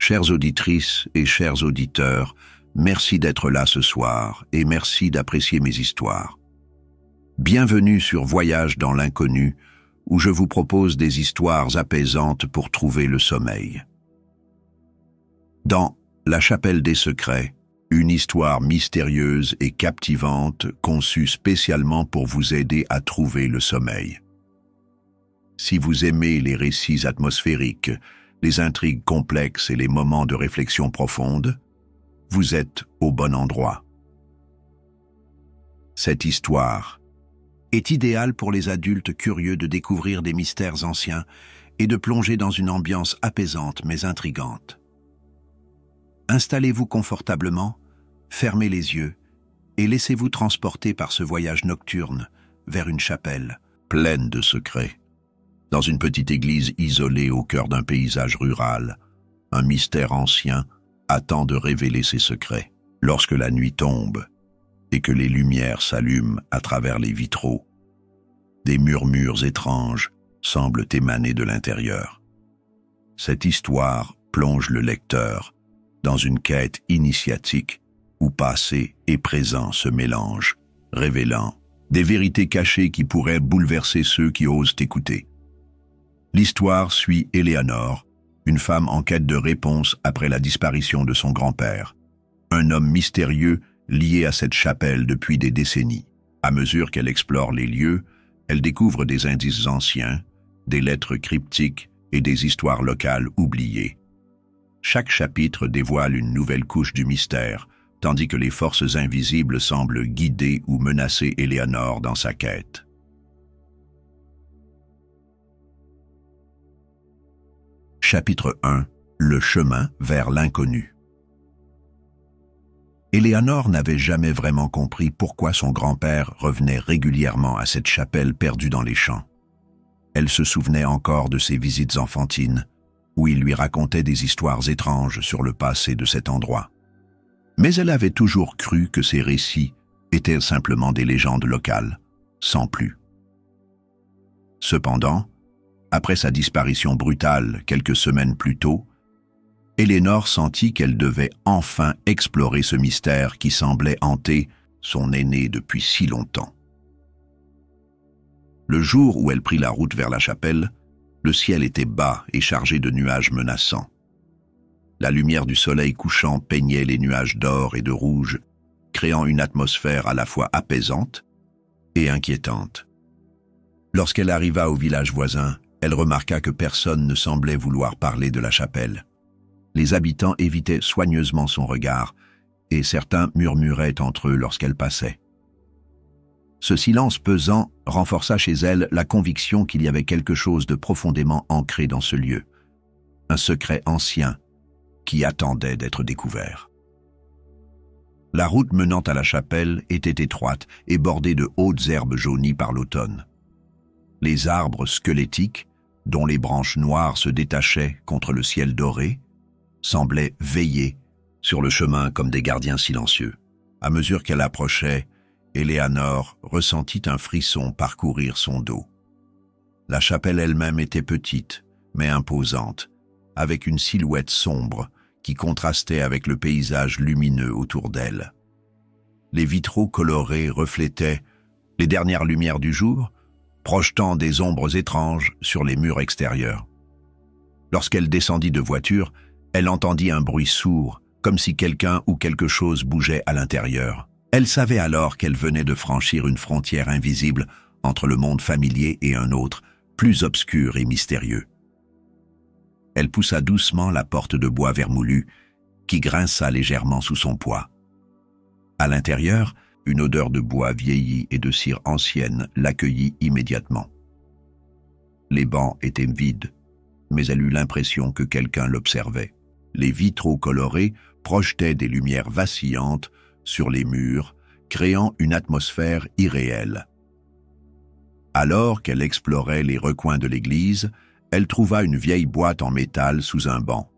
Chères auditrices et chers auditeurs, merci d'être là ce soir et merci d'apprécier mes histoires. Bienvenue sur Voyage dans l'inconnu, où je vous propose des histoires apaisantes pour trouver le sommeil. Dans La chapelle des secrets, une histoire mystérieuse et captivante conçue spécialement pour vous aider à trouver le sommeil. Si vous aimez les récits atmosphériques, les intrigues complexes et les moments de réflexion profonde, vous êtes au bon endroit. Cette histoire est idéale pour les adultes curieux de découvrir des mystères anciens et de plonger dans une ambiance apaisante mais intrigante. Installez-vous confortablement, fermez les yeux et laissez-vous transporter par ce voyage nocturne vers une chapelle pleine de secrets. Dans une petite église isolée au cœur d'un paysage rural, un mystère ancien attend de révéler ses secrets. Lorsque la nuit tombe et que les lumières s'allument à travers les vitraux, des murmures étranges semblent émaner de l'intérieur. Cette histoire plonge le lecteur dans une quête initiatique où passé et présent se mélangent, révélant des vérités cachées qui pourraient bouleverser ceux qui osent écouter. L'histoire suit Eleanor, une femme en quête de réponse après la disparition de son grand-père, un homme mystérieux lié à cette chapelle depuis des décennies. À mesure qu'elle explore les lieux, elle découvre des indices anciens, des lettres cryptiques et des histoires locales oubliées. Chaque chapitre dévoile une nouvelle couche du mystère, tandis que les forces invisibles semblent guider ou menacer Eleanor dans sa quête. Chapitre 1. Le chemin vers l'inconnu. Eleanor n'avait jamais vraiment compris pourquoi son grand-père revenait régulièrement à cette chapelle perdue dans les champs. Elle se souvenait encore de ses visites enfantines, où il lui racontait des histoires étranges sur le passé de cet endroit. Mais elle avait toujours cru que ces récits étaient simplement des légendes locales, sans plus. Cependant, après sa disparition brutale quelques semaines plus tôt, Eleanor sentit qu'elle devait enfin explorer ce mystère qui semblait hanter son aîné depuis si longtemps. Le jour où elle prit la route vers la chapelle, le ciel était bas et chargé de nuages menaçants. La lumière du soleil couchant peignait les nuages d'or et de rouge, créant une atmosphère à la fois apaisante et inquiétante. Lorsqu'elle arriva au village voisin, elle remarqua que personne ne semblait vouloir parler de la chapelle. Les habitants évitaient soigneusement son regard, et certains murmuraient entre eux lorsqu'elle passait. Ce silence pesant renforça chez elle la conviction qu'il y avait quelque chose de profondément ancré dans ce lieu, un secret ancien qui attendait d'être découvert. La route menant à la chapelle était étroite et bordée de hautes herbes jaunies par l'automne. Les arbres squelettiques, dont les branches noires se détachaient contre le ciel doré, semblaient veiller sur le chemin comme des gardiens silencieux. À mesure qu'elle approchait, Eleanor ressentit un frisson parcourir son dos. La chapelle elle-même était petite, mais imposante, avec une silhouette sombre qui contrastait avec le paysage lumineux autour d'elle. Les vitraux colorés reflétaient les dernières lumières du jour, projetant des ombres étranges sur les murs extérieurs. Lorsqu'elle descendit de voiture, elle entendit un bruit sourd, comme si quelqu'un ou quelque chose bougeait à l'intérieur. Elle savait alors qu'elle venait de franchir une frontière invisible entre le monde familier et un autre, plus obscur et mystérieux. Elle poussa doucement la porte de bois vermoulu, qui grinça légèrement sous son poids. À l'intérieur, une odeur de bois vieilli et de cire ancienne l'accueillit immédiatement. Les bancs étaient vides, mais elle eut l'impression que quelqu'un l'observait. Les vitraux colorés projetaient des lumières vacillantes sur les murs, créant une atmosphère irréelle. Alors qu'elle explorait les recoins de l'église, elle trouva une vieille boîte en métal sous un banc.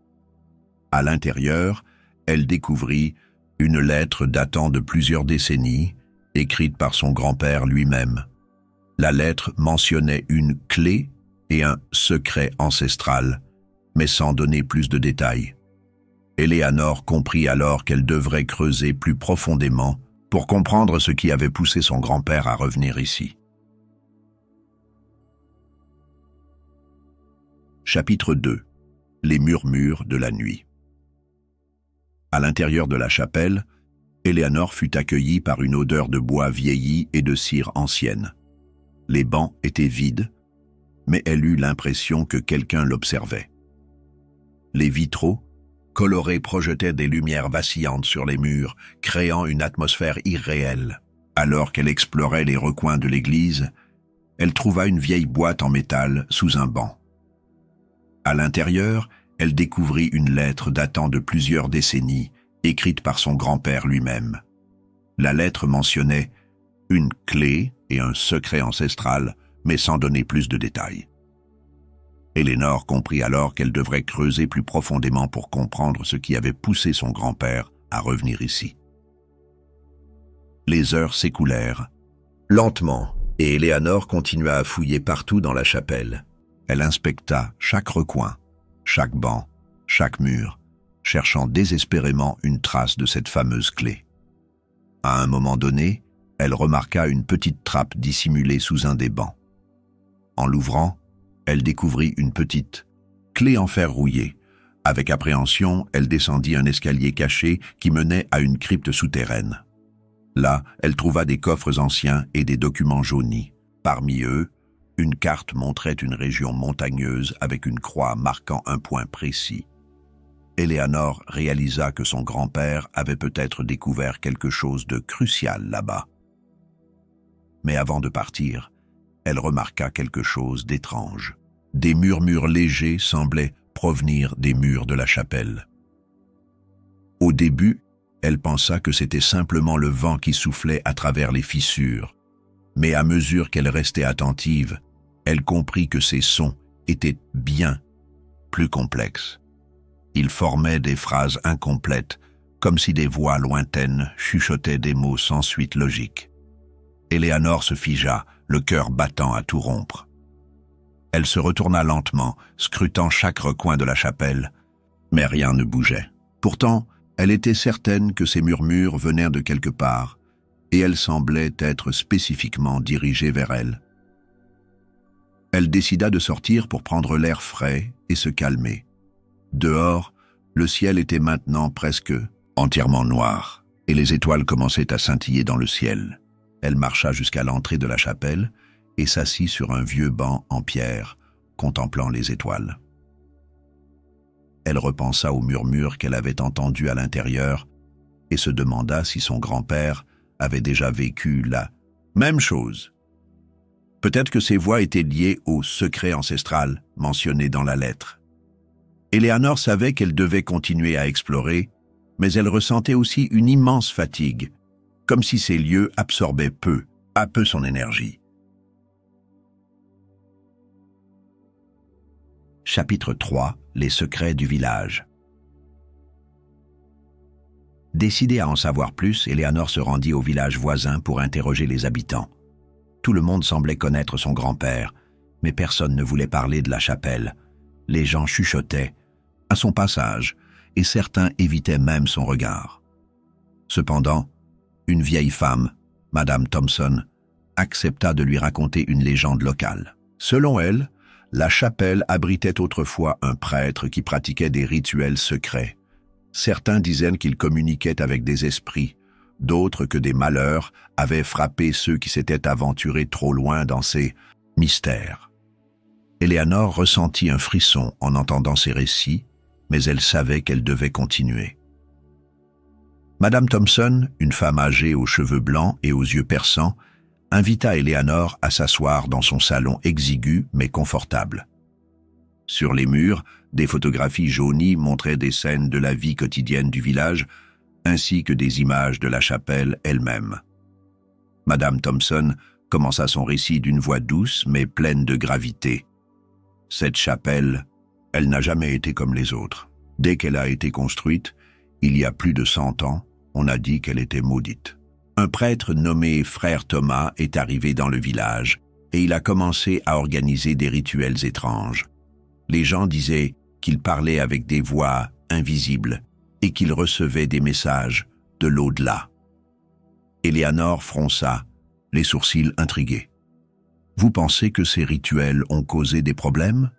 À l'intérieur, elle découvrit une lettre datant de plusieurs décennies, écrite par son grand-père lui-même. La lettre mentionnait une clé et un secret ancestral, mais sans donner plus de détails. Éléanore comprit alors qu'elle devrait creuser plus profondément pour comprendre ce qui avait poussé son grand-père à revenir ici. Chapitre 2. Les murmures de la nuit. À l'intérieur de la chapelle, Éléanore fut accueillie par une odeur de bois vieilli et de cire ancienne. Les bancs étaient vides, mais elle eut l'impression que quelqu'un l'observait. Les vitraux, colorés, projetaient des lumières vacillantes sur les murs, créant une atmosphère irréelle. Alors qu'elle explorait les recoins de l'église, elle trouva une vieille boîte en métal sous un banc. À l'intérieur, elle découvrit une lettre datant de plusieurs décennies, écrite par son grand-père lui-même. La lettre mentionnait une clé et un secret ancestral, mais sans donner plus de détails. Éléanore comprit alors qu'elle devrait creuser plus profondément pour comprendre ce qui avait poussé son grand-père à revenir ici. Les heures s'écoulèrent, lentement, et Éléanore continua à fouiller partout dans la chapelle. Elle inspecta chaque recoin, chaque banc, chaque mur, cherchant désespérément une trace de cette fameuse clé. À un moment donné, elle remarqua une petite trappe dissimulée sous un des bancs. En l'ouvrant, elle découvrit une petite clé en fer rouillé. Avec appréhension, elle descendit un escalier caché qui menait à une crypte souterraine. Là, elle trouva des coffres anciens et des documents jaunis. Parmi eux, une carte montrait une région montagneuse avec une croix marquant un point précis. Éléanore réalisa que son grand-père avait peut-être découvert quelque chose de crucial là-bas. Mais avant de partir, elle remarqua quelque chose d'étrange. Des murmures légers semblaient provenir des murs de la chapelle. Au début, elle pensa que c'était simplement le vent qui soufflait à travers les fissures. Mais à mesure qu'elle restait attentive, elle comprit que ces sons étaient bien plus complexes. Ils formaient des phrases incomplètes, comme si des voix lointaines chuchotaient des mots sans suite logique. Éléanore se figea, le cœur battant à tout rompre. Elle se retourna lentement, scrutant chaque recoin de la chapelle, mais rien ne bougeait. Pourtant, elle était certaine que ces murmures venaient de quelque part, et elles semblaient être spécifiquement dirigées vers elle. Elle décida de sortir pour prendre l'air frais et se calmer. Dehors, le ciel était maintenant presque entièrement noir, et les étoiles commençaient à scintiller dans le ciel. Elle marcha jusqu'à l'entrée de la chapelle et s'assit sur un vieux banc en pierre, contemplant les étoiles. Elle repensa aux murmures qu'elle avait entendus à l'intérieur et se demanda si son grand-père avait déjà vécu la même chose. Peut-être que ces voix étaient liées au secret ancestral mentionné dans la lettre. Éléanore savait qu'elle devait continuer à explorer, mais elle ressentait aussi une immense fatigue, comme si ces lieux absorbaient peu à peu son énergie. Chapitre 3. Les secrets du village. Décidée à en savoir plus, Éléanore se rendit au village voisin pour interroger les habitants. Tout le monde semblait connaître son grand-père, mais personne ne voulait parler de la chapelle. Les gens chuchotaient à son passage, et certains évitaient même son regard. Cependant, une vieille femme, Madame Thompson, accepta de lui raconter une légende locale. Selon elle, la chapelle abritait autrefois un prêtre qui pratiquait des rituels secrets. Certains disaient qu'il communiquait avec des esprits, d'autres que des malheurs avaient frappé ceux qui s'étaient aventurés trop loin dans ces mystères. Éléanore ressentit un frisson en entendant ces récits, mais elle savait qu'elle devait continuer. Madame Thompson, une femme âgée aux cheveux blancs et aux yeux perçants, invita Éléanore à s'asseoir dans son salon exigu mais confortable. Sur les murs, des photographies jaunies montraient des scènes de la vie quotidienne du village, ainsi que des images de la chapelle elle-même. Madame Thompson commença son récit d'une voix douce mais pleine de gravité. Cette chapelle, elle n'a jamais été comme les autres. Dès qu'elle a été construite, il y a plus de 100 ans, on a dit qu'elle était maudite. Un prêtre nommé Frère Thomas est arrivé dans le village et il a commencé à organiser des rituels étranges. Les gens disaient qu'il parlait avec des voix invisibles et qu'il recevait des messages de l'au-delà. Éléanore fronça, les sourcils intrigués. « Vous pensez que ces rituels ont causé des problèmes ?»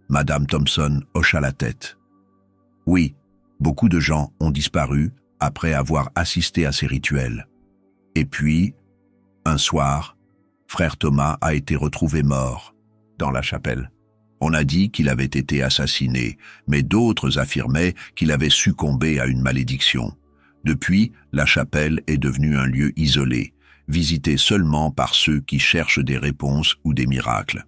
Madame Thompson hocha la tête. « Oui, beaucoup de gens ont disparu après avoir assisté à ces rituels. Et puis, un soir, frère Thomas a été retrouvé mort dans la chapelle. On a dit qu'il avait été assassiné, mais d'autres affirmaient qu'il avait succombé à une malédiction. Depuis, la chapelle est devenue un lieu isolé, visité seulement par ceux qui cherchent des réponses ou des miracles. »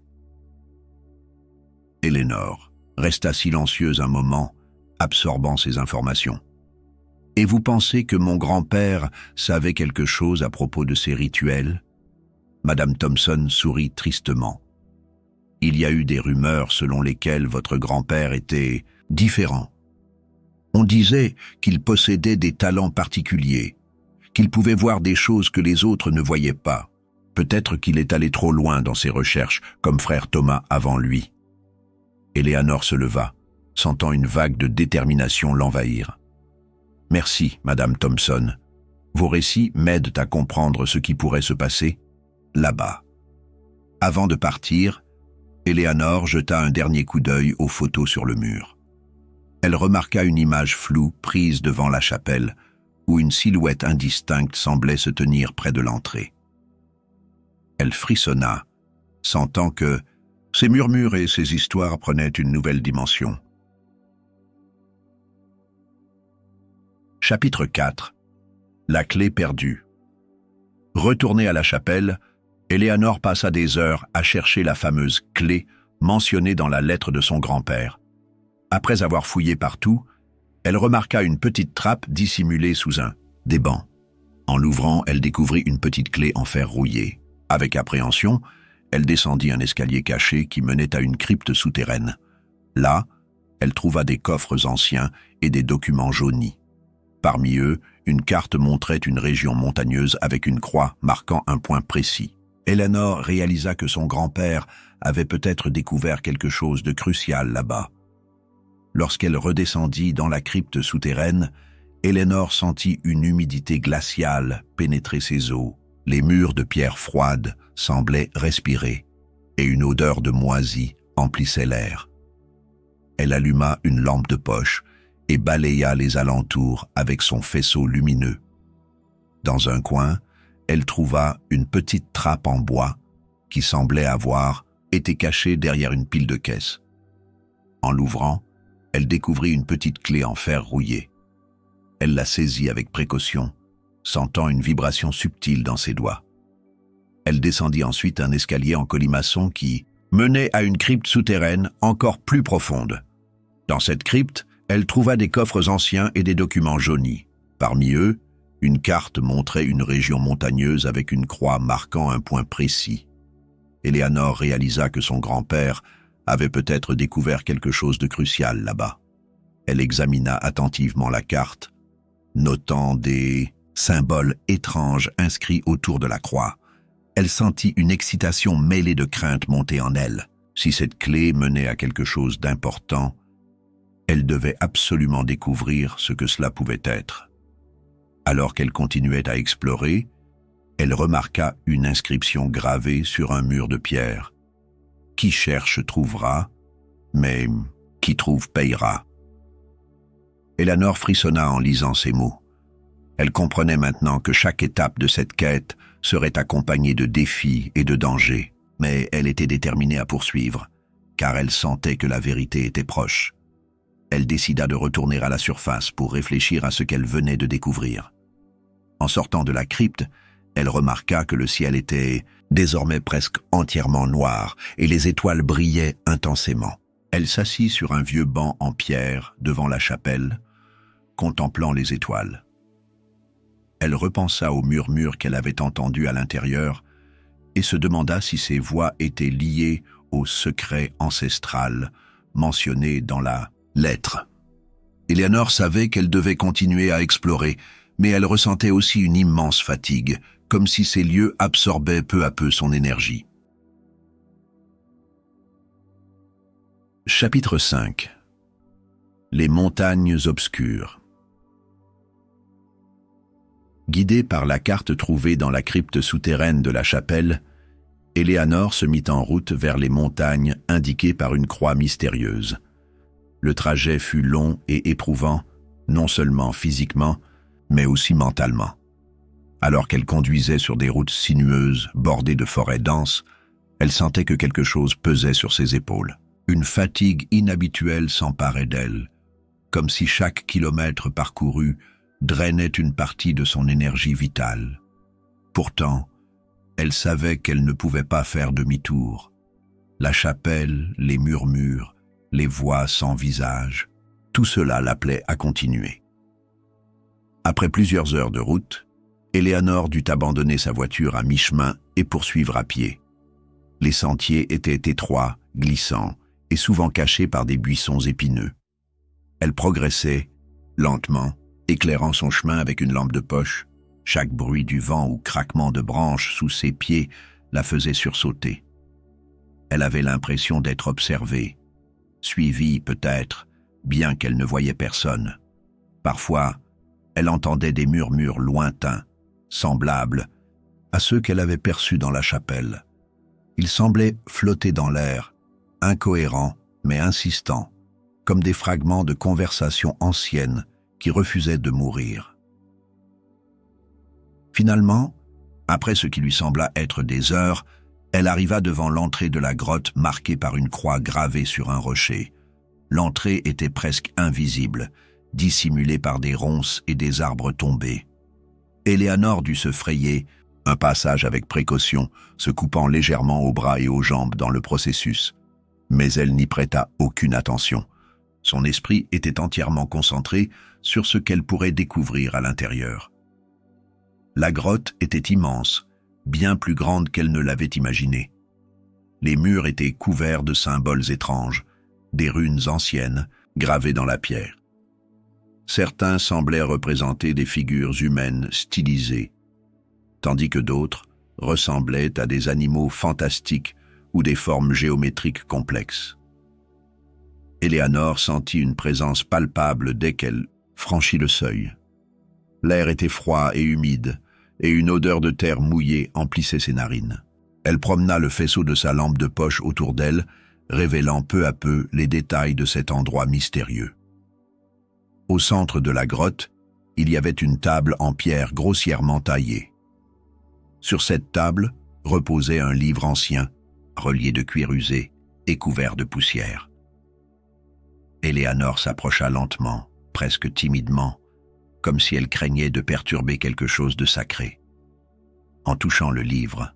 Éléanore resta silencieuse un moment, absorbant ces informations. « Et vous pensez que mon grand-père savait quelque chose à propos de ces rituels ?» Madame Thompson sourit tristement. « Il y a eu des rumeurs selon lesquelles votre grand-père était différent. On disait qu'il possédait des talents particuliers, qu'il pouvait voir des choses que les autres ne voyaient pas. Peut-être qu'il est allé trop loin dans ses recherches, comme frère Thomas avant lui. » Éléanore se leva, sentant une vague de détermination l'envahir. « Merci, Madame Thompson. Vos récits m'aident à comprendre ce qui pourrait se passer là-bas. » Avant de partir, Éléanore jeta un dernier coup d'œil aux photos sur le mur. Elle remarqua une image floue prise devant la chapelle, où une silhouette indistincte semblait se tenir près de l'entrée. Elle frissonna, sentant que ces murmures et ces histoires prenaient une nouvelle dimension. Chapitre 4. La clé perdue. Retournée à la chapelle, Éléanore passa des heures à chercher la fameuse clé mentionnée dans la lettre de son grand-père. Après avoir fouillé partout, elle remarqua une petite trappe dissimulée sous des bancs. En l'ouvrant, elle découvrit une petite clé en fer rouillé. Avec appréhension, elle descendit un escalier caché qui menait à une crypte souterraine. Là, elle trouva des coffres anciens et des documents jaunis. Parmi eux, une carte montrait une région montagneuse avec une croix marquant un point précis. Éléanore réalisa que son grand-père avait peut-être découvert quelque chose de crucial là-bas. Lorsqu'elle redescendit dans la crypte souterraine, Éléanore sentit une humidité glaciale pénétrer ses os. Les murs de pierre froide semblaient respirer, et une odeur de moisi emplissait l'air. Elle alluma une lampe de poche et balaya les alentours avec son faisceau lumineux. Dans un coin, elle trouva une petite trappe en bois qui semblait avoir été cachée derrière une pile de caisses. En l'ouvrant, elle découvrit une petite clé en fer rouillé. Elle la saisit avec précaution, sentant une vibration subtile dans ses doigts. Elle descendit ensuite un escalier en colimaçon qui menait à une crypte souterraine encore plus profonde. Dans cette crypte, elle trouva des coffres anciens et des documents jaunis. Parmi eux, une carte montrait une région montagneuse avec une croix marquant un point précis. Éléanore réalisa que son grand-père avait peut-être découvert quelque chose de crucial là-bas. Elle examina attentivement la carte, notant des symboles étranges inscrits autour de la croix. Elle sentit une excitation mêlée de crainte monter en elle. Si cette clé menait à quelque chose d'important, elle devait absolument découvrir ce que cela pouvait être. Alors qu'elle continuait à explorer, elle remarqua une inscription gravée sur un mur de pierre. « Qui cherche trouvera, mais qui trouve payera. » Éléanore frissonna en lisant ces mots. Elle comprenait maintenant que chaque étape de cette quête serait accompagnée de défis et de dangers, mais elle était déterminée à poursuivre, car elle sentait que la vérité était proche. Elle décida de retourner à la surface pour réfléchir à ce qu'elle venait de découvrir. En sortant de la crypte, elle remarqua que le ciel était désormais presque entièrement noir et les étoiles brillaient intensément. Elle s'assit sur un vieux banc en pierre devant la chapelle, contemplant les étoiles. Elle repensa aux murmures qu'elle avait entendus à l'intérieur et se demanda si ces voix étaient liées au secret ancestral mentionné dans la lettre. Éléanore savait qu'elle devait continuer à explorer, mais elle ressentait aussi une immense fatigue, comme si ces lieux absorbaient peu à peu son énergie. Chapitre 5. Les montagnes obscures. Guidée par la carte trouvée dans la crypte souterraine de la chapelle, Éléanore se mit en route vers les montagnes indiquées par une croix mystérieuse. Le trajet fut long et éprouvant, non seulement physiquement, mais aussi mentalement. Alors qu'elle conduisait sur des routes sinueuses, bordées de forêts denses, elle sentait que quelque chose pesait sur ses épaules. Une fatigue inhabituelle s'emparait d'elle, comme si chaque kilomètre parcouru drainait une partie de son énergie vitale. Pourtant, elle savait qu'elle ne pouvait pas faire demi-tour. La chapelle, les murmures, les voix sans visage, tout cela l'appelait à continuer. Après plusieurs heures de route, Éléanore dut abandonner sa voiture à mi-chemin et poursuivre à pied. Les sentiers étaient étroits, glissants et souvent cachés par des buissons épineux. Elle progressait, lentement, éclairant son chemin avec une lampe de poche. Chaque bruit du vent ou craquement de branches sous ses pieds la faisait sursauter. Elle avait l'impression d'être observée, suivie peut-être, bien qu'elle ne voyait personne. Parfois, elle entendait des murmures lointains, semblables à ceux qu'elle avait perçus dans la chapelle. Ils semblaient flotter dans l'air, incohérents mais insistants, comme des fragments de conversations anciennes qui refusaient de mourir. Finalement, après ce qui lui sembla être des heures, elle arriva devant l'entrée de la grotte marquée par une croix gravée sur un rocher. L'entrée était presque invisible, dissimulée par des ronces et des arbres tombés. Éléanore dut se frayer un passage avec précaution, se coupant légèrement aux bras et aux jambes dans le processus. Mais elle n'y prêta aucune attention. Son esprit était entièrement concentré sur ce qu'elle pourrait découvrir à l'intérieur. La grotte était immense, bien plus grande qu'elle ne l'avait imaginé. Les murs étaient couverts de symboles étranges, des runes anciennes gravées dans la pierre. Certains semblaient représenter des figures humaines stylisées, tandis que d'autres ressemblaient à des animaux fantastiques ou des formes géométriques complexes. Éléanore sentit une présence palpable dès qu'elle franchit le seuil. L'air était froid et humide, et une odeur de terre mouillée emplissait ses narines. Elle promena le faisceau de sa lampe de poche autour d'elle, révélant peu à peu les détails de cet endroit mystérieux. Au centre de la grotte, il y avait une table en pierre grossièrement taillée. Sur cette table reposait un livre ancien, relié de cuir usé et couvert de poussière. Éléanore s'approcha lentement, presque timidement, comme si elle craignait de perturber quelque chose de sacré. En touchant le livre,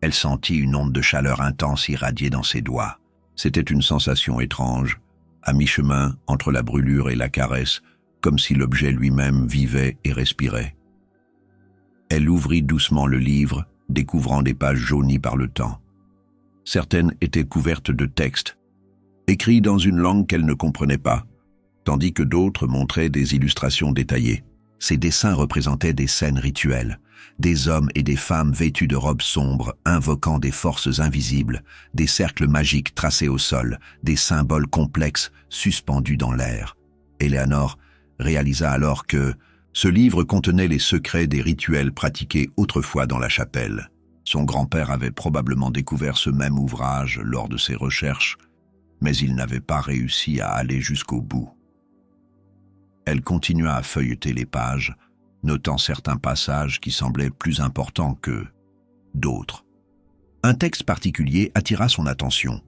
elle sentit une onde de chaleur intense irradier dans ses doigts. C'était une sensation étrange, à mi-chemin entre la brûlure et la caresse, comme si l'objet lui-même vivait et respirait. Elle ouvrit doucement le livre, découvrant des pages jaunies par le temps. Certaines étaient couvertes de textes, écrits dans une langue qu'elle ne comprenait pas, tandis que d'autres montraient des illustrations détaillées. Ces dessins représentaient des scènes rituelles, des hommes et des femmes vêtus de robes sombres, invoquant des forces invisibles, des cercles magiques tracés au sol, des symboles complexes suspendus dans l'air. Éléanore réalisa alors que ce livre contenait les secrets des rituels pratiqués autrefois dans la chapelle. Son grand-père avait probablement découvert ce même ouvrage lors de ses recherches, mais il n'avait pas réussi à aller jusqu'au bout. Elle continua à feuilleter les pages, notant certains passages qui semblaient plus importants que d'autres. Un texte particulier attira son attention.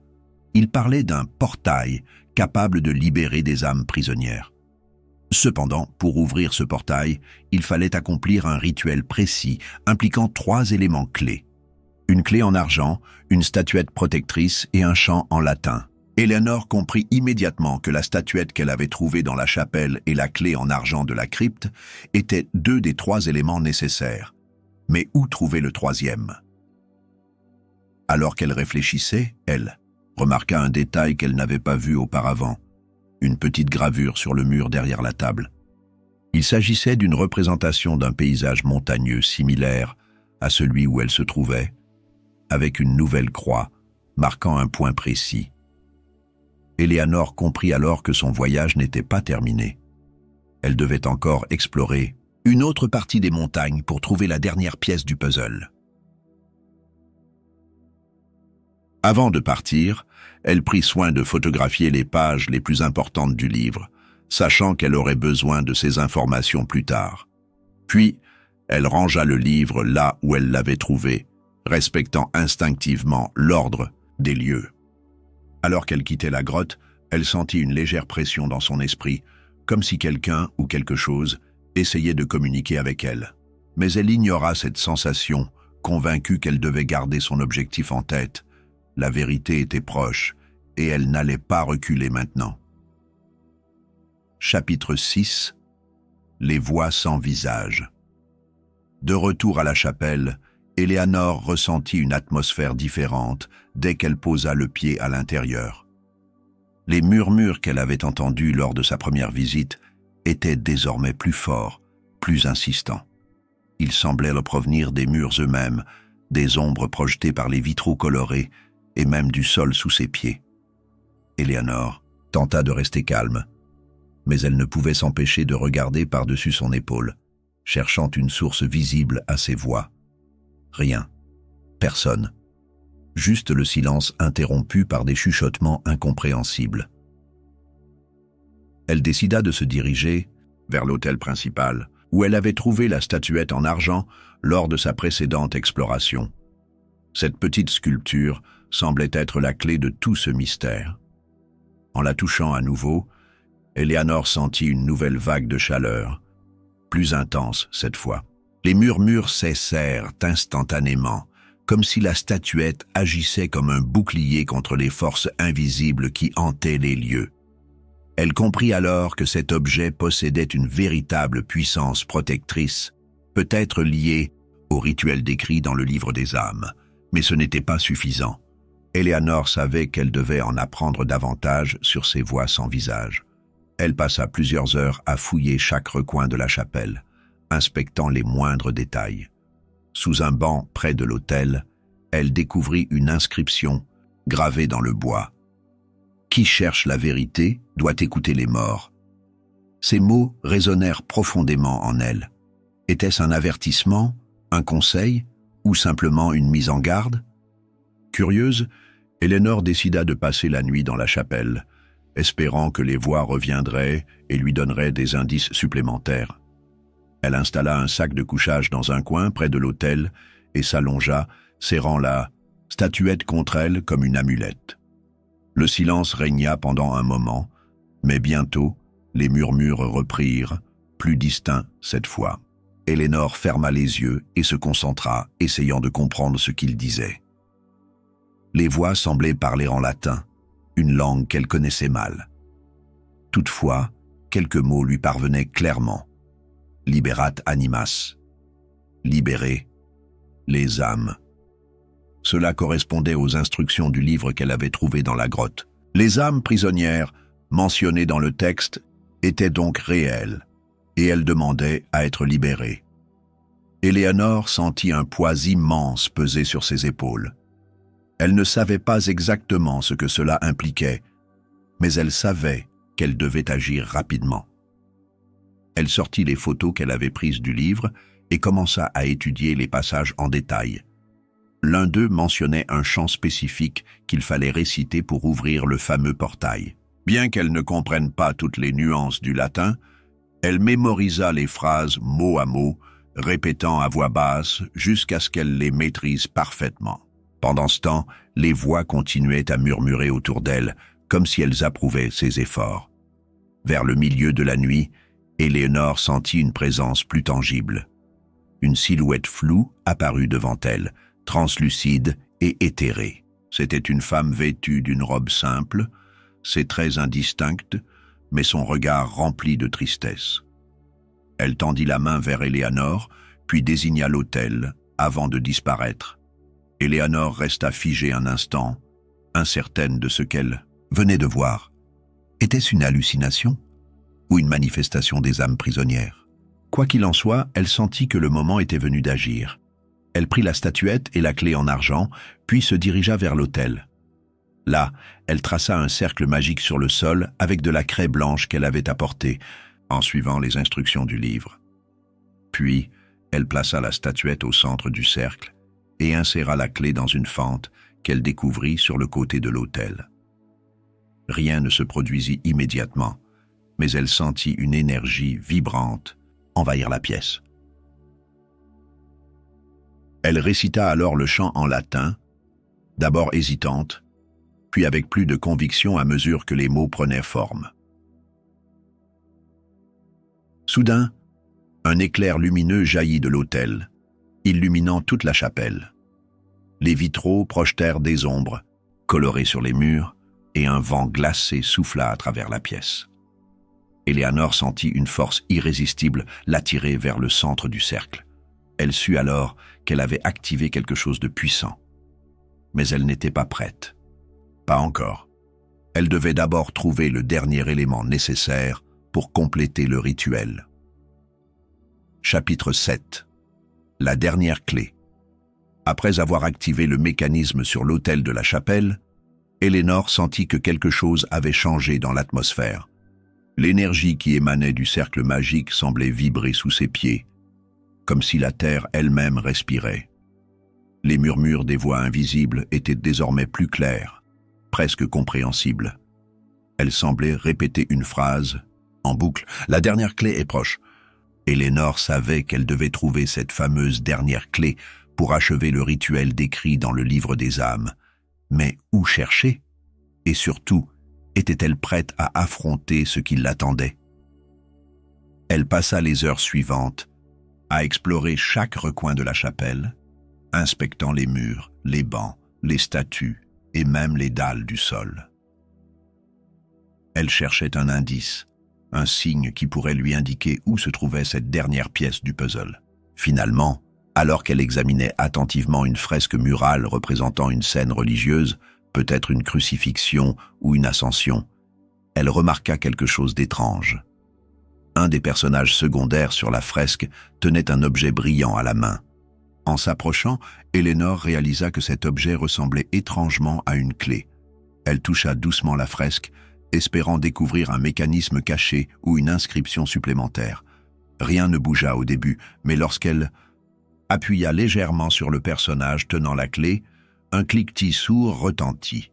Il parlait d'un portail capable de libérer des âmes prisonnières. Cependant, pour ouvrir ce portail, il fallait accomplir un rituel précis impliquant 3 éléments clés. Une clé en argent, une statuette protectrice et un chant en latin. Éléanore comprit immédiatement que la statuette qu'elle avait trouvée dans la chapelle et la clé en argent de la crypte étaient 2 des 3 éléments nécessaires. Mais où trouver le 3e? Alors qu'elle réfléchissait, elle remarqua un détail qu'elle n'avait pas vu auparavant, une petite gravure sur le mur derrière la table. Il s'agissait d'une représentation d'un paysage montagneux similaire à celui où elle se trouvait, avec une nouvelle croix marquant un point précis. Éléanore comprit alors que son voyage n'était pas terminé. Elle devait encore explorer une autre partie des montagnes pour trouver la dernière pièce du puzzle. Avant de partir, elle prit soin de photographier les pages les plus importantes du livre, sachant qu'elle aurait besoin de ces informations plus tard. Puis, elle rangea le livre là où elle l'avait trouvé, respectant instinctivement l'ordre des lieux. Alors qu'elle quittait la grotte, elle sentit une légère pression dans son esprit, comme si quelqu'un ou quelque chose essayait de communiquer avec elle. Mais elle ignora cette sensation, convaincue qu'elle devait garder son objectif en tête. La vérité était proche, et elle n'allait pas reculer maintenant. Chapitre 6. Les voix sans visage. De retour à la chapelle, Éléanore ressentit une atmosphère différente dès qu'elle posa le pied à l'intérieur. Les murmures qu'elle avait entendus lors de sa première visite étaient désormais plus forts, plus insistants. Ils semblaient leur provenir des murs eux-mêmes, des ombres projetées par les vitraux colorés et même du sol sous ses pieds. Éléanore tenta de rester calme, mais elle ne pouvait s'empêcher de regarder par-dessus son épaule, cherchant une source visible à ses voix. Rien. Personne. Juste le silence interrompu par des chuchotements incompréhensibles. Elle décida de se diriger vers l'autel principal, où elle avait trouvé la statuette en argent lors de sa précédente exploration. Cette petite sculpture semblait être la clé de tout ce mystère. En la touchant à nouveau, Éléanore sentit une nouvelle vague de chaleur, plus intense cette fois. Les murmures cessèrent instantanément, comme si la statuette agissait comme un bouclier contre les forces invisibles qui hantaient les lieux. Elle comprit alors que cet objet possédait une véritable puissance protectrice, peut-être liée au rituel décrit dans le livre des âmes, mais ce n'était pas suffisant. Éléanore savait qu'elle devait en apprendre davantage sur ces voix sans visage. Elle passa plusieurs heures à fouiller chaque recoin de la chapelle, inspectant les moindres détails. Sous un banc près de l'autel, elle découvrit une inscription gravée dans le bois. « Qui cherche la vérité doit écouter les morts ». Ces mots résonnèrent profondément en elle. Était-ce un avertissement, un conseil ou simplement une mise en garde? Curieuse, Éléanore décida de passer la nuit dans la chapelle, espérant que les voix reviendraient et lui donneraient des indices supplémentaires. Elle installa un sac de couchage dans un coin près de l'autel et s'allongea, serrant la statuette contre elle comme une amulette. Le silence régna pendant un moment, mais bientôt, les murmures reprirent, plus distincts cette fois. Éléanore ferma les yeux et se concentra, essayant de comprendre ce qu'il disait. Les voix semblaient parler en latin, une langue qu'elle connaissait mal. Toutefois, quelques mots lui parvenaient clairement. Liberat animas, libérer les âmes. Cela correspondait aux instructions du livre qu'elle avait trouvé dans la grotte. Les âmes prisonnières, mentionnées dans le texte, étaient donc réelles, et elle demandait à être libérée. Éléanore sentit un poids immense peser sur ses épaules. Elle ne savait pas exactement ce que cela impliquait, mais elle savait qu'elle devait agir rapidement. Elle sortit les photos qu'elle avait prises du livre et commença à étudier les passages en détail. L'un d'eux mentionnait un chant spécifique qu'il fallait réciter pour ouvrir le fameux portail. Bien qu'elle ne comprenne pas toutes les nuances du latin, elle mémorisa les phrases mot à mot, répétant à voix basse jusqu'à ce qu'elle les maîtrise parfaitement. Pendant ce temps, les voix continuaient à murmurer autour d'elle, comme si elles approuvaient ses efforts. Vers le milieu de la nuit, Éléanore sentit une présence plus tangible. Une silhouette floue apparut devant elle, translucide et éthérée. C'était une femme vêtue d'une robe simple, ses traits indistincts, mais son regard rempli de tristesse. Elle tendit la main vers Éléanore, puis désigna l'autel, avant de disparaître. Éléanore resta figée un instant, incertaine de ce qu'elle venait de voir. Était-ce une hallucination ou une manifestation des âmes prisonnières? Quoi qu'il en soit, elle sentit que le moment était venu d'agir. Elle prit la statuette et la clé en argent, puis se dirigea vers l'autel. Là, elle traça un cercle magique sur le sol avec de la craie blanche qu'elle avait apportée, en suivant les instructions du livre. Puis, elle plaça la statuette au centre du cercle et inséra la clé dans une fente qu'elle découvrit sur le côté de l'autel. Rien ne se produisit immédiatement, mais elle sentit une énergie vibrante envahir la pièce. Elle récita alors le chant en latin, d'abord hésitante, puis avec plus de conviction à mesure que les mots prenaient forme. Soudain, un éclair lumineux jaillit de l'autel, illuminant toute la chapelle. Les vitraux projetèrent des ombres, colorées sur les murs, et un vent glacé souffla à travers la pièce. Éléanore sentit une force irrésistible l'attirer vers le centre du cercle. Elle sut alors qu'elle avait activé quelque chose de puissant. Mais elle n'était pas prête. Pas encore. Elle devait d'abord trouver le dernier élément nécessaire pour compléter le rituel. Chapitre 7. La dernière clé. Après avoir activé le mécanisme sur l'autel de la chapelle, Éléanore sentit que quelque chose avait changé dans l'atmosphère. L'énergie qui émanait du cercle magique semblait vibrer sous ses pieds, comme si la terre elle-même respirait. Les murmures des voix invisibles étaient désormais plus clairs, presque compréhensibles. Elle semblait répéter une phrase, en boucle. « La dernière clé est proche ». Éléanore savait qu'elle devait trouver cette fameuse dernière clé pour achever le rituel décrit dans le livre des âmes. Mais où chercher? Et surtout, était-elle prête à affronter ce qui l'attendait? Elle passa les heures suivantes à explorer chaque recoin de la chapelle, inspectant les murs, les bancs, les statues et même les dalles du sol. Elle cherchait un indice, un signe qui pourrait lui indiquer où se trouvait cette dernière pièce du puzzle. Finalement, alors qu'elle examinait attentivement une fresque murale représentant une scène religieuse, peut-être une crucifixion ou une ascension, elle remarqua quelque chose d'étrange. Un des personnages secondaires sur la fresque tenait un objet brillant à la main. En s'approchant, Éléanore réalisa que cet objet ressemblait étrangement à une clé. Elle toucha doucement la fresque, espérant découvrir un mécanisme caché ou une inscription supplémentaire. Rien ne bougea au début, mais lorsqu'elle appuya légèrement sur le personnage tenant la clé, un cliquetis sourd retentit.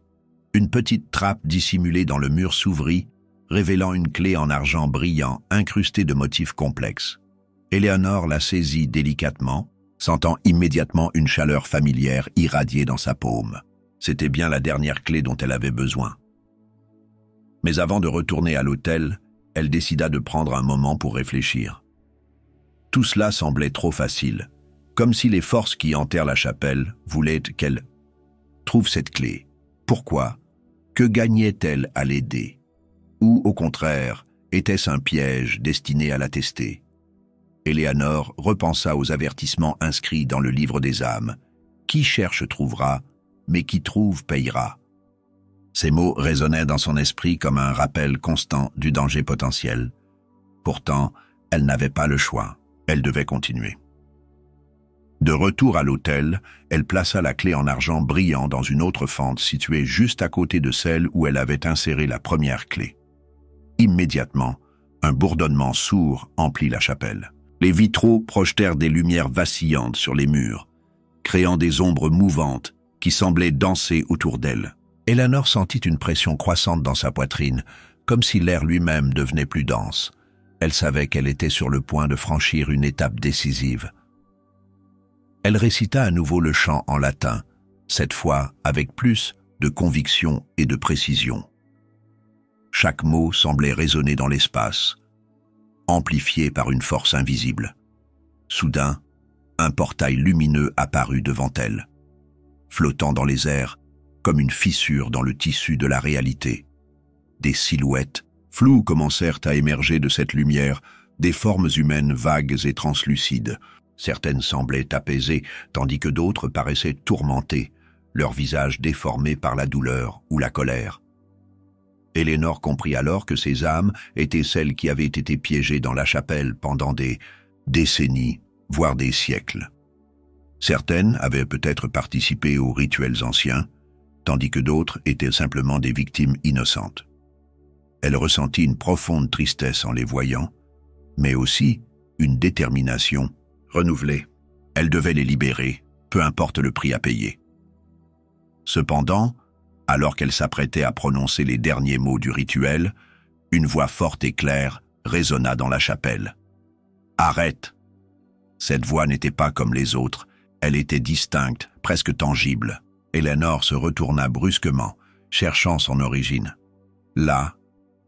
Une petite trappe dissimulée dans le mur s'ouvrit, révélant une clé en argent brillant incrustée de motifs complexes. Éléanore la saisit délicatement, sentant immédiatement une chaleur familière irradier dans sa paume. C'était bien la dernière clé dont elle avait besoin. Mais avant de retourner à l'hôtel, elle décida de prendre un moment pour réfléchir. Tout cela semblait trop facile, comme si les forces qui hantèrent la chapelle voulaient qu'elle trouve cette clé. Pourquoi? Que gagnait-elle à l'aider? Ou, au contraire, était-ce un piège destiné à la tester? Éléanore repensa aux avertissements inscrits dans le livre des âmes. Qui cherche trouvera, mais qui trouve payera. Ces mots résonnaient dans son esprit comme un rappel constant du danger potentiel. Pourtant, elle n'avait pas le choix. Elle devait continuer. De retour à l'hôtel, elle plaça la clé en argent brillant dans une autre fente située juste à côté de celle où elle avait inséré la première clé. Immédiatement, un bourdonnement sourd emplit la chapelle. Les vitraux projetèrent des lumières vacillantes sur les murs, créant des ombres mouvantes qui semblaient danser autour d'elle. Éléanore sentit une pression croissante dans sa poitrine, comme si l'air lui-même devenait plus dense. Elle savait qu'elle était sur le point de franchir une étape décisive. Elle récita à nouveau le chant en latin, cette fois avec plus de conviction et de précision. Chaque mot semblait résonner dans l'espace, amplifié par une force invisible. Soudain, un portail lumineux apparut devant elle, flottant dans les airs comme une fissure dans le tissu de la réalité. Des silhouettes floues commencèrent à émerger de cette lumière, des formes humaines vagues et translucides. Certaines semblaient apaisées, tandis que d'autres paraissaient tourmentées, leur visage déformé par la douleur ou la colère. Éléanore comprit alors que ces âmes étaient celles qui avaient été piégées dans la chapelle pendant des décennies, voire des siècles. Certaines avaient peut-être participé aux rituels anciens, tandis que d'autres étaient simplement des victimes innocentes. Elle ressentit une profonde tristesse en les voyant, mais aussi une détermination renouvelée. Elle devait les libérer, peu importe le prix à payer. Cependant, alors qu'elle s'apprêtait à prononcer les derniers mots du rituel, une voix forte et claire résonna dans la chapelle. « Arrête !» Cette voix n'était pas comme les autres, elle était distincte, presque tangible. Eleanor se retourna brusquement, cherchant son origine. Là,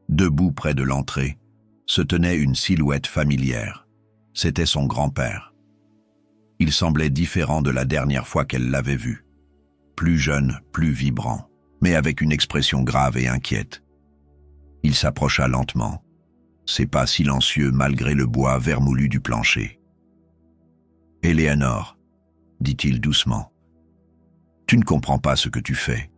debout près de l'entrée, se tenait une silhouette familière. C'était son grand-père. Il semblait différent de la dernière fois qu'elle l'avait vu. Plus jeune, plus vibrant, mais avec une expression grave et inquiète. Il s'approcha lentement, ses pas silencieux malgré le bois vermoulu du plancher. « Eleanor, » dit-il doucement, « tu ne comprends pas ce que tu fais. »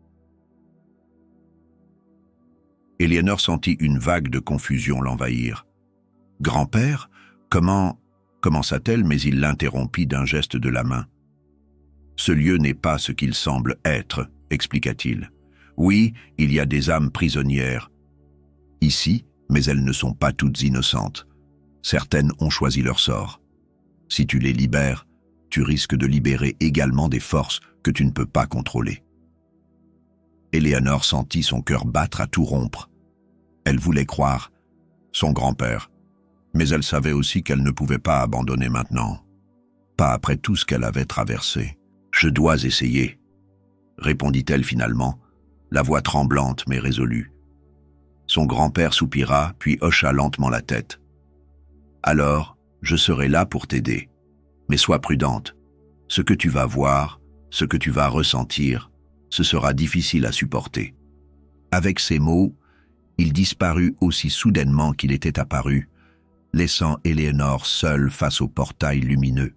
Eleanor sentit une vague de confusion l'envahir. « Grand-père, comment... » commença-t-elle, mais il l'interrompit d'un geste de la main. « Ce lieu n'est pas ce qu'il semble être, » expliqua-t-il. « Oui, il y a des âmes prisonnières ici, mais elles ne sont pas toutes innocentes. Certaines ont choisi leur sort. Si tu les libères, tu risques de libérer également des forces que tu ne peux pas contrôler. » Eleanor sentit son cœur battre à tout rompre. Elle voulait croire son grand-père, mais elle savait aussi qu'elle ne pouvait pas abandonner maintenant. Pas après tout ce qu'elle avait traversé. « Je dois essayer, » répondit-elle finalement, la voix tremblante mais résolue. Son grand-père soupira, puis hocha lentement la tête. « Alors, je serai là pour t'aider. Mais sois prudente. Ce que tu vas voir, ce que tu vas ressentir, ce sera difficile à supporter. » Avec ces mots, il disparut aussi soudainement qu'il était apparu, laissant Eleanor seule face au portail lumineux.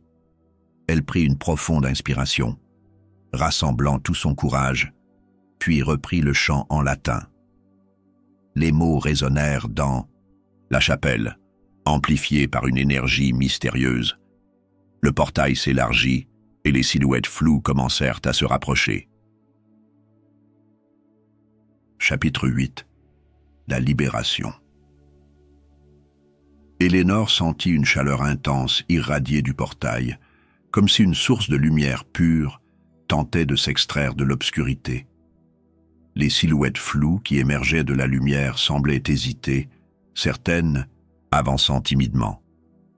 Elle prit une profonde inspiration, rassemblant tout son courage, puis reprit le chant en latin. Les mots résonnèrent dans la chapelle, amplifiés par une énergie mystérieuse. Le portail s'élargit et les silhouettes floues commencèrent à se rapprocher. Chapitre 8. La libération. Eleanor sentit une chaleur intense irradier du portail, comme si une source de lumière pure tentait de s'extraire de l'obscurité. Les silhouettes floues qui émergeaient de la lumière semblaient hésiter, certaines avançant timidement,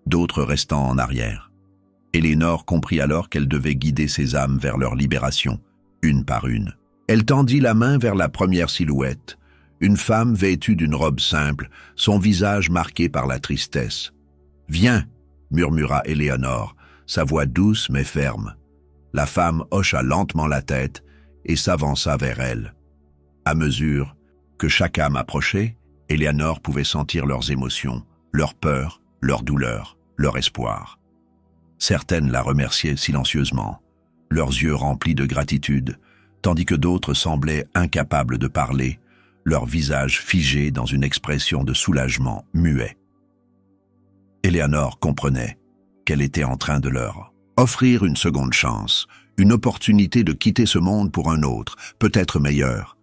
d'autres restant en arrière. Eleanor comprit alors qu'elle devait guider ses âmes vers leur libération, une par une. Elle tendit la main vers la première silhouette, une femme vêtue d'une robe simple, son visage marqué par la tristesse. « Viens !» murmura Eleanor, sa voix douce mais ferme. La femme hocha lentement la tête et s'avança vers elle. À mesure que chaque âme approchait, Eleanor pouvait sentir leurs émotions, leur peur, leur douleur, leur espoir. Certaines la remerciaient silencieusement, leurs yeux remplis de gratitude, tandis que d'autres semblaient incapables de parler, leur visage figé dans une expression de soulagement muet. Eleanor comprenait qu'elle était en train de leur offrir une seconde chance, une opportunité de quitter ce monde pour un autre, peut-être meilleur.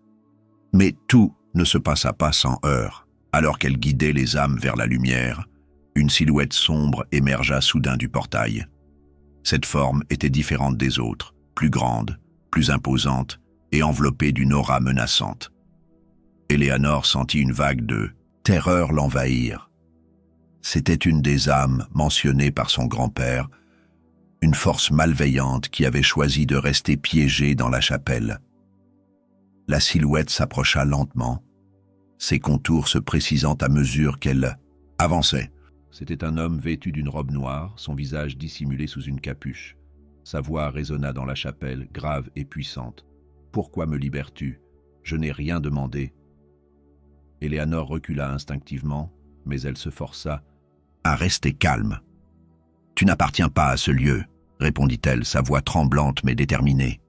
Mais tout ne se passa pas sans heurts. Alors qu'elle guidait les âmes vers la lumière, une silhouette sombre émergea soudain du portail. Cette forme était différente des autres, plus grande, plus imposante et enveloppée d'une aura menaçante. Eleanor sentit une vague de terreur l'envahir. C'était une des âmes mentionnées par son grand-père, une force malveillante qui avait choisi de rester piégée dans la chapelle. La silhouette s'approcha lentement, ses contours se précisant à mesure qu'elle avançait. C'était un homme vêtu d'une robe noire, son visage dissimulé sous une capuche. Sa voix résonna dans la chapelle, grave et puissante. « Pourquoi me libères-tu? Je n'ai rien demandé. » Eleanor recula instinctivement, mais elle se força à rester calme. « Tu n'appartiens pas à ce lieu, » répondit-elle, sa voix tremblante mais déterminée.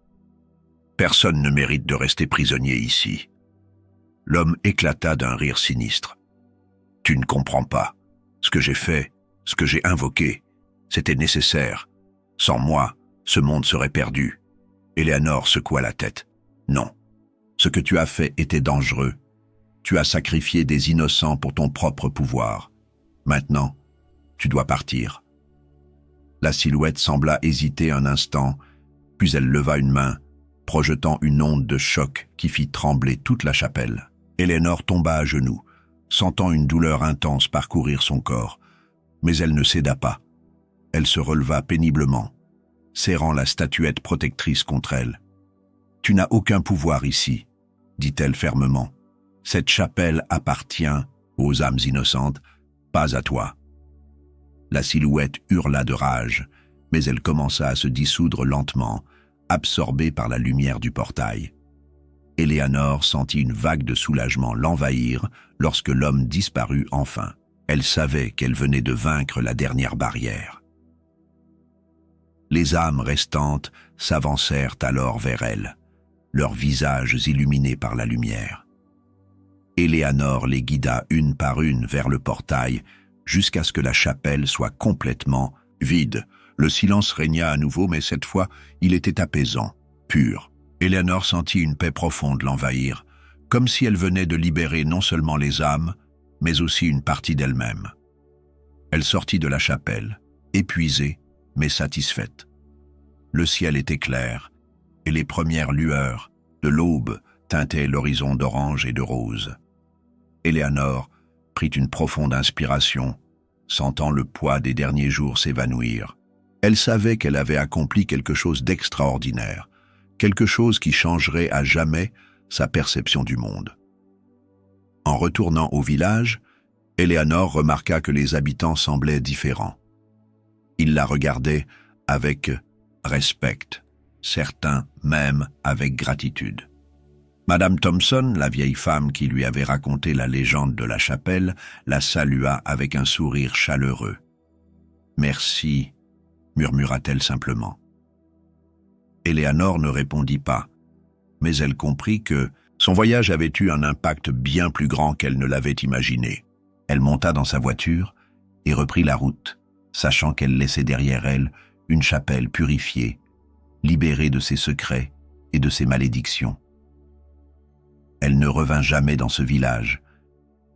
« Personne ne mérite de rester prisonnier ici. » L'homme éclata d'un rire sinistre. « Tu ne comprends pas. Ce que j'ai fait, ce que j'ai invoqué, c'était nécessaire. Sans moi, ce monde serait perdu. » Eleanor secoua la tête. « Non. Ce que tu as fait était dangereux. Tu as sacrifié des innocents pour ton propre pouvoir. Maintenant, Tu dois partir. » La silhouette sembla hésiter un instant, puis elle leva une main, projetant une onde de choc qui fit trembler toute la chapelle. Eleanor tomba à genoux, sentant une douleur intense parcourir son corps, mais elle ne céda pas. Elle se releva péniblement, serrant la statuette protectrice contre elle. « Tu n'as aucun pouvoir ici, » dit-elle fermement. « Cette chapelle appartient aux âmes innocentes, pas à toi. » La silhouette hurla de rage, mais elle commença à se dissoudre lentement, absorbée par la lumière du portail. Eleanor sentit une vague de soulagement l'envahir lorsque l'homme disparut enfin. Elle savait qu'elle venait de vaincre la dernière barrière. Les âmes restantes s'avancèrent alors vers elle, leurs visages illuminés par la lumière. Eleanor les guida une par une vers le portail, jusqu'à ce que la chapelle soit complètement vide. Le silence régna à nouveau, mais cette fois, il était apaisant, pur. Eleanor sentit une paix profonde l'envahir, comme si elle venait de libérer non seulement les âmes, mais aussi une partie d'elle-même. Elle sortit de la chapelle, épuisée, mais satisfaite. Le ciel était clair, et les premières lueurs de l'aube teintaient l'horizon d'orange et de rose. Eleanor prit une profonde inspiration, sentant le poids des derniers jours s'évanouir. Elle savait qu'elle avait accompli quelque chose d'extraordinaire, quelque chose qui changerait à jamais sa perception du monde. En retournant au village, Eleanor remarqua que les habitants semblaient différents. Ils la regardaient avec respect, certains même avec gratitude. Madame Thompson, la vieille femme qui lui avait raconté la légende de la chapelle, la salua avec un sourire chaleureux. « Merci », murmura-t-elle simplement. Eleanor ne répondit pas, mais elle comprit que son voyage avait eu un impact bien plus grand qu'elle ne l'avait imaginé. Elle monta dans sa voiture et reprit la route, sachant qu'elle laissait derrière elle une chapelle purifiée, libérée de ses secrets et de ses malédictions. Elle ne revint jamais dans ce village,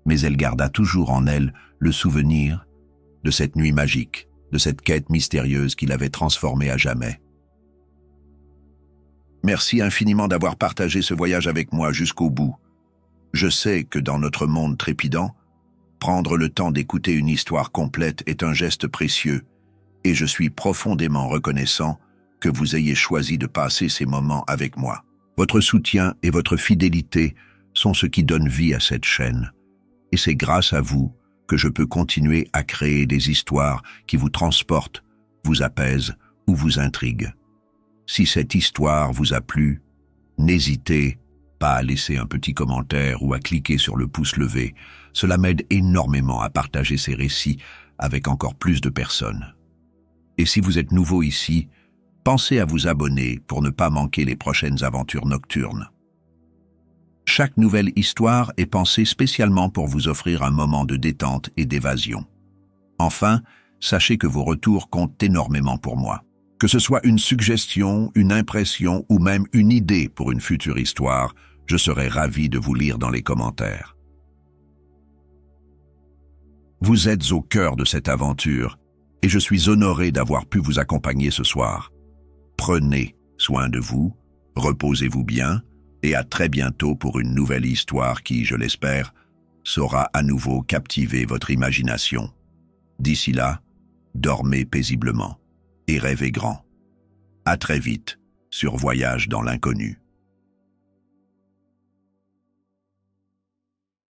mais elle garda toujours en elle le souvenir de cette nuit magique, de cette quête mystérieuse qui l'avait transformée à jamais. Merci infiniment d'avoir partagé ce voyage avec moi jusqu'au bout. Je sais que dans notre monde trépidant, prendre le temps d'écouter une histoire complète est un geste précieux, et je suis profondément reconnaissant que vous ayez choisi de passer ces moments avec moi. Votre soutien et votre fidélité sont ce qui donne vie à cette chaîne, et c'est grâce à vous que je peux continuer à créer des histoires qui vous transportent, vous apaisent ou vous intriguent. Si cette histoire vous a plu, n'hésitez pas à laisser un petit commentaire ou à cliquer sur le pouce levé. Cela m'aide énormément à partager ces récits avec encore plus de personnes. Et si vous êtes nouveau ici, pensez à vous abonner pour ne pas manquer les prochaines aventures nocturnes. Chaque nouvelle histoire est pensée spécialement pour vous offrir un moment de détente et d'évasion. Enfin, sachez que vos retours comptent énormément pour moi. Que ce soit une suggestion, une impression ou même une idée pour une future histoire, je serai ravi de vous lire dans les commentaires. Vous êtes au cœur de cette aventure et je suis honoré d'avoir pu vous accompagner ce soir. Prenez soin de vous, reposez-vous bien et à très bientôt pour une nouvelle histoire qui, je l'espère, saura à nouveau captiver votre imagination. D'ici là, dormez paisiblement et rêvez grand. À très vite sur Voyage dans l'inconnu.